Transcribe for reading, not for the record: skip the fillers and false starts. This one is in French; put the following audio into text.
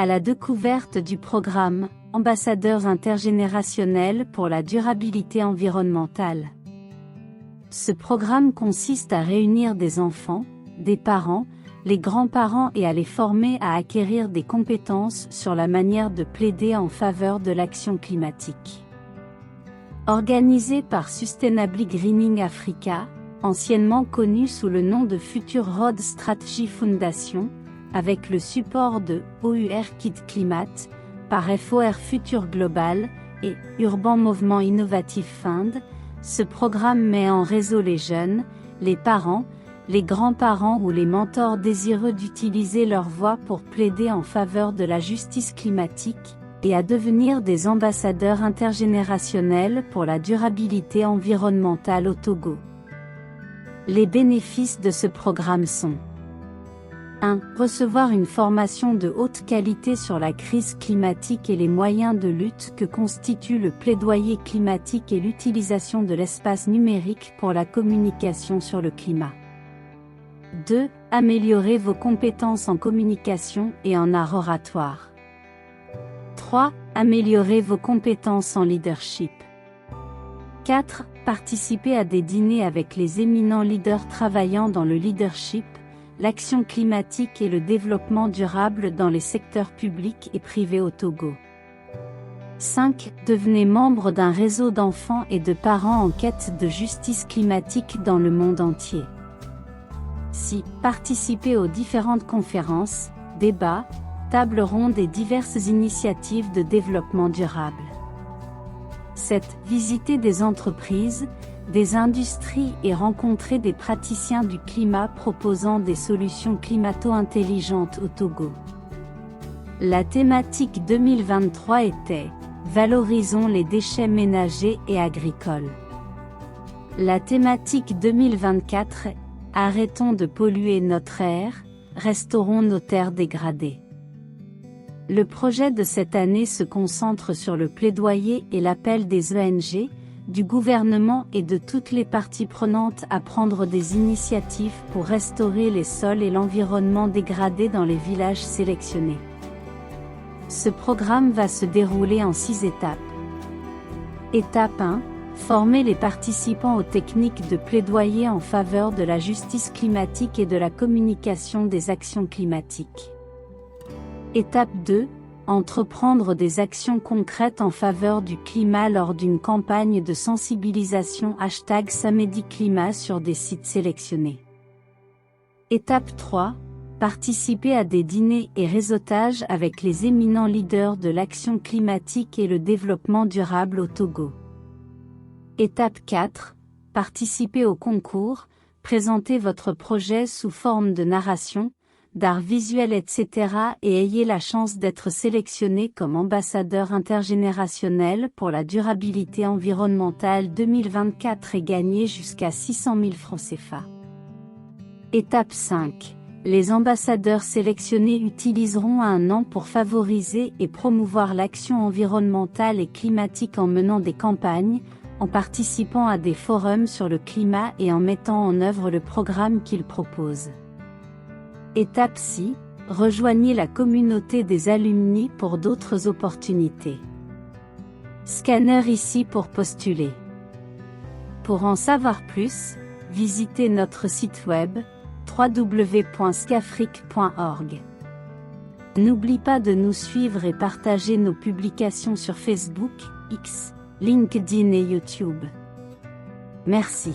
à la découverte du programme « Ambassadeurs intergénérationnels pour la durabilité environnementale ». Ce programme consiste à réunir des enfants, des parents, les grands-parents et à les former à acquérir des compétences sur la manière de plaider en faveur de l'action climatique. Organisé par Sustainably Greening Africa, anciennement connu sous le nom de Future Road Strategy Foundation, avec le support de OUR Kid Climate, par FOR Future Global et Urban Movement Innovative Fund, ce programme met en réseau les jeunes, les parents, les grands-parents ou les mentors désireux d'utiliser leur voix pour plaider en faveur de la justice climatique, et à devenir des ambassadeurs intergénérationnels pour la durabilité environnementale au Togo. Les bénéfices de ce programme sont 1. Recevoir une formation de haute qualité sur la crise climatique et les moyens de lutte que constituent le plaidoyer climatique et l'utilisation de l'espace numérique pour la communication sur le climat. 2. Améliorer vos compétences en communication et en art oratoire. 3. Améliorer vos compétences en leadership. 4. Participer à des dîners avec les éminents leaders travaillant dans le leadership, l'action climatique et le développement durable dans les secteurs publics et privés au Togo. 5. Devenez membre d'un réseau d'enfants et de parents en quête de justice climatique dans le monde entier. 6. Participez aux différentes conférences, débats, tables rondes et diverses initiatives de développement durable. 7. Visiter des entreprises, des industries et rencontrer des praticiens du climat proposant des solutions climato-intelligentes au Togo. La thématique 2023 était « Valorisons les déchets ménagers et agricoles ». La thématique 2024 est « Arrêtons de polluer notre air, restaurons nos terres dégradées ». Le projet de cette année se concentre sur le plaidoyer et l'appel des ONG, du gouvernement et de toutes les parties prenantes à prendre des initiatives pour restaurer les sols et l'environnement dégradés dans les villages sélectionnés. Ce programme va se dérouler en 6 étapes. Étape 1. Former les participants aux techniques de plaidoyer en faveur de la justice climatique et de la communication des actions climatiques. Étape 2. Entreprendre des actions concrètes en faveur du climat lors d'une campagne de sensibilisation #SamédiClimat sur des sites sélectionnés. Étape 3. Participer à des dîners et réseautages avec les éminents leaders de l'action climatique et le développement durable au Togo. Étape 4. Participer au concours, présenter votre projet sous forme de narration, d'art visuel etc. et ayez la chance d'être sélectionné comme ambassadeur intergénérationnel pour la durabilité environnementale 2024 et gagner jusqu'à 600 000 francs CFA. Étape 5. Les ambassadeurs sélectionnés utiliseront 1 an pour favoriser et promouvoir l'action environnementale et climatique en menant des campagnes, en participant à des forums sur le climat et en mettant en œuvre le programme qu'ils proposent. Étape 6. Rejoignez la communauté des alumni pour d'autres opportunités. Scanner ici pour postuler. Pour en savoir plus, visitez notre site web www.scafrique.org. N'oublie pas de nous suivre et partager nos publications sur Facebook, X, LinkedIn et YouTube. Merci.